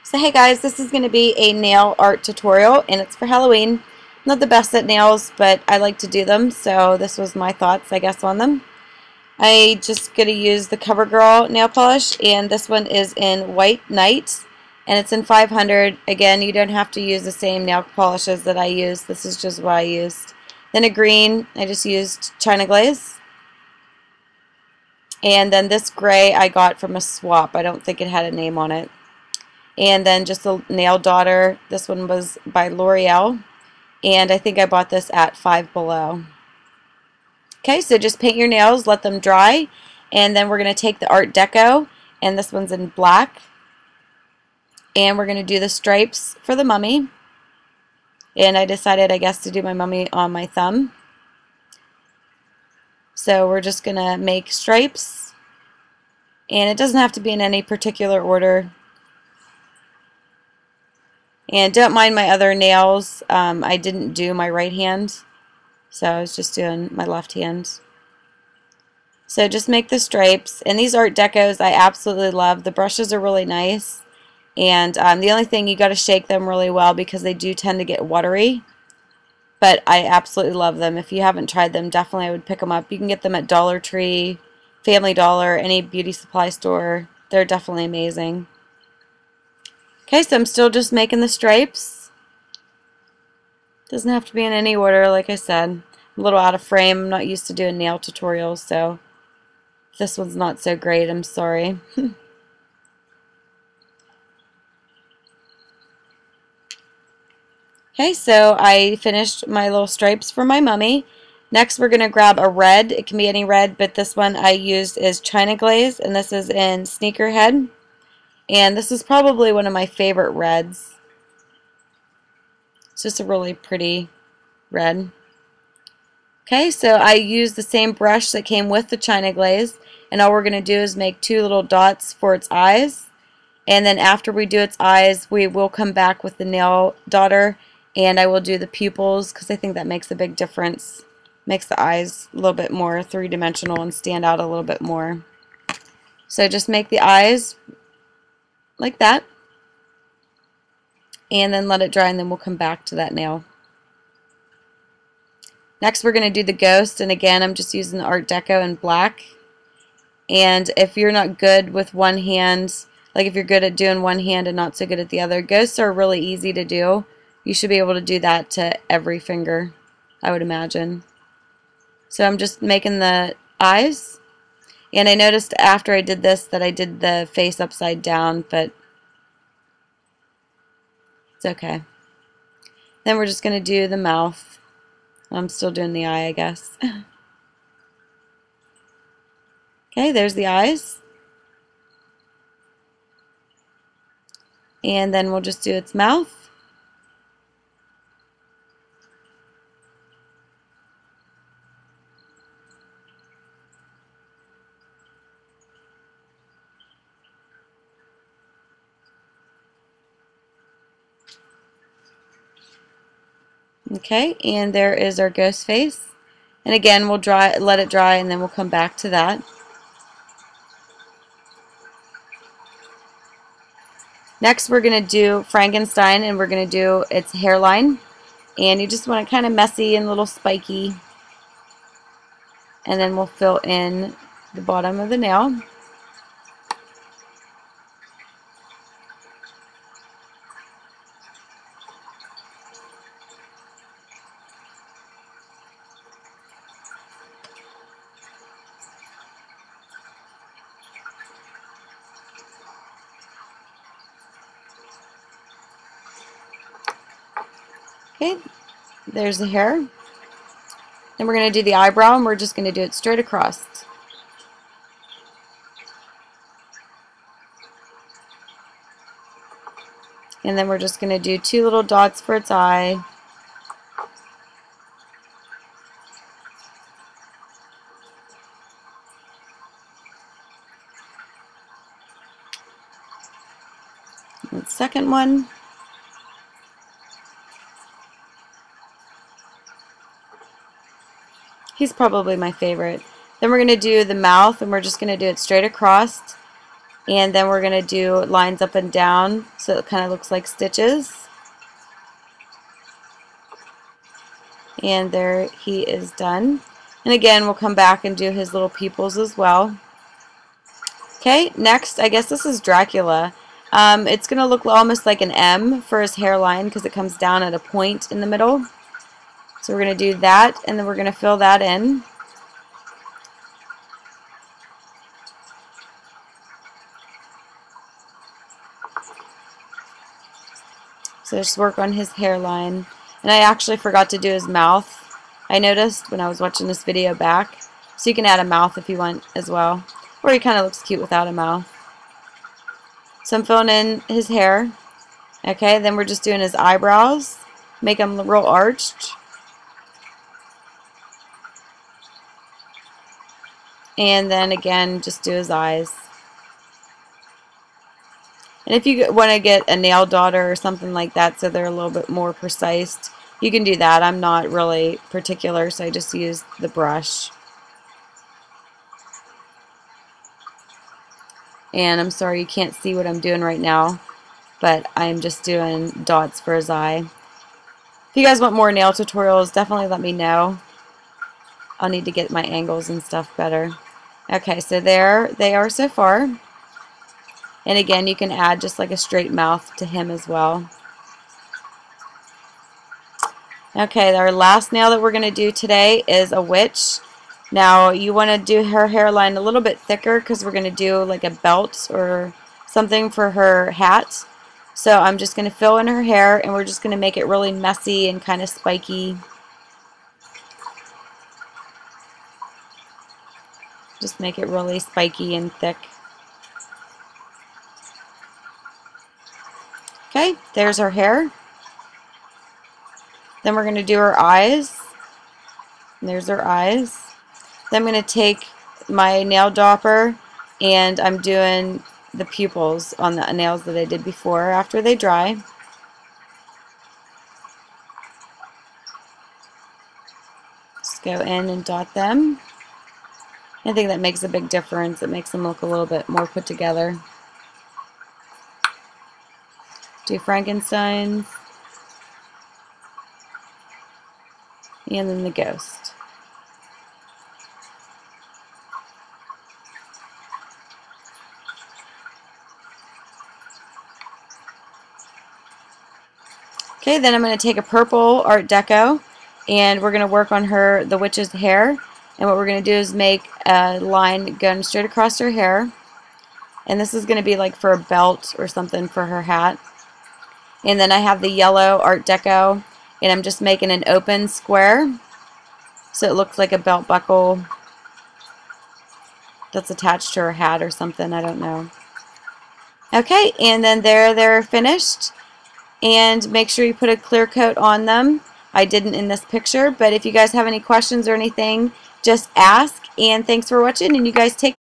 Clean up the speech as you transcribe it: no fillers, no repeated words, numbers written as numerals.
So hey guys, this is going to be a nail art tutorial and it's for Halloween. Not the best at nails, but I like to do them, so this was my thoughts, I guess, on them. I just going to use the CoverGirl nail polish, and this one is in White Night and it's in 500. Again, you don't have to use the same nail polishes that I used. This is just what I used. Then a green, I just used China Glaze. And then this gray I got from a swap. I don't think it had a name on it. And then just a nail daughter. This one was by L'Oreal, and I think I bought this at Five Below. Okay, so just paint your nails, let them dry, and then we're going to take the Art Deco, and this one's in black, and we're going to do the stripes for the mummy. And I decided, I guess, to do my mummy on my thumb. So we're just going to make stripes, and it doesn't have to be in any particular order. And don't mind my other nails. I didn't do my right hand, so I was just doing my left hand. So just make the stripes. And these Art Decos I absolutely love. The brushes are really nice. And the only thing, you got to shake them really well because they do tend to get watery. But I absolutely love them. If you haven't tried them, definitely I would pick them up. You can get them at Dollar Tree, Family Dollar, any beauty supply store. They're definitely amazing. Okay, so I'm still just making the stripes. Doesn't have to be in any order, like I said. I'm a little out of frame. I'm not used to doing nail tutorials, so if this one's not so great, I'm sorry. Okay, so I finished my little stripes for my mummy. Next, we're going to grab a red. It can be any red, but this one I used is China Glaze, and this is in Sneakerhead. And this is probably one of my favorite reds. It's just a really pretty red. Okay, so I used the same brush that came with the China Glaze, and all we're going to do is make two little dots for its eyes. And then after we do its eyes, we will come back with the nail daughter, and I will do the pupils because I think that makes a big difference. Makes the eyes a little bit more three-dimensional and stand out a little bit more. So just make the eyes like that, and then let it dry, and then we'll come back to that nail. Next, we're going to do the ghost, and again, I'm just using the Art Deco in black. And if you're not good with one hand, like if you're good at doing one hand and not so good at the other, ghosts are really easy to do. You should be able to do that to every finger, I would imagine. So I'm just making the eyes. And I noticed after I did this that I did the face upside down, but it's okay. Then we're just going to do the mouth. I'm still doing the eye, I guess. Okay, there's the eyes. And then we'll just do its mouth. Okay, and there is our ghost face. And again, we'll let it dry, and then we'll come back to that. Next, we're going to do Frankenstein, and we're going to do its hairline. And you just want it kind of messy and a little spiky. And then we'll fill in the bottom of the nail. Okay, there's the hair. Then we're going to do the eyebrow, and we're just going to do it straight across. And then we're just going to do two little dots for its eye. And the second one. He's probably my favorite. Then we're going to do the mouth, and we're just going to do it straight across. And then we're going to do lines up and down so it kind of looks like stitches. And there he is done. And again, we'll come back and do his little pupils as well. Okay, next, I guess this is Dracula. It's going to look almost like an M for his hairline because it comes down at a point in the middle. So we're going to do that, and then we're going to fill that in. So just work on his hairline. And I actually forgot to do his mouth. I noticed when I was watching this video back. So you can add a mouth if you want as well. Or he kind of looks cute without a mouth. So I'm filling in his hair. Okay, then we're just doing his eyebrows. Make them real arched. And then again, just do his eyes. And if you want to get a nail daughter or something like that so they're a little bit more precise, you can do that. I'm not really particular, so I just use the brush. And I'm sorry you can't see what I'm doing right now, but I'm just doing dots for his eye. If you guys want more nail tutorials, definitely let me know. I'll need to get my angles and stuff better. Okay, so there they are so far. And again, you can add just like a straight mouth to him as well. Okay, our last nail that we're going to do today is a witch. Now, you want to do her hairline a little bit thicker because we're going to do like a belt or something for her hat. So I'm just going to fill in her hair, and we're just going to make it really messy and kind of spiky. Just make it really spiky and thick. Okay, there's her hair. Then we're going to do her eyes. And there's her eyes. Then I'm going to take my nail dropper and I'm doing the pupils on the nails that I did before after they dry. Just go in and dot them. I think that makes a big difference. It makes them look a little bit more put together. Do Frankenstein's. And then the ghost. Okay, then I'm going to take a purple Art Deco and we're going to work on the witch's hair. And what we're going to do is make a line going straight across her hair. And this is going to be like for a belt or something for her hat. And then I have the yellow Art Deco, and I'm just making an open square so it looks like a belt buckle that's attached to her hat or something, I don't know. Okay, and then they're finished. And make sure you put a clear coat on them. I didn't in this picture, but if you guys have any questions or anything, just ask. And thanks for watching, and you guys take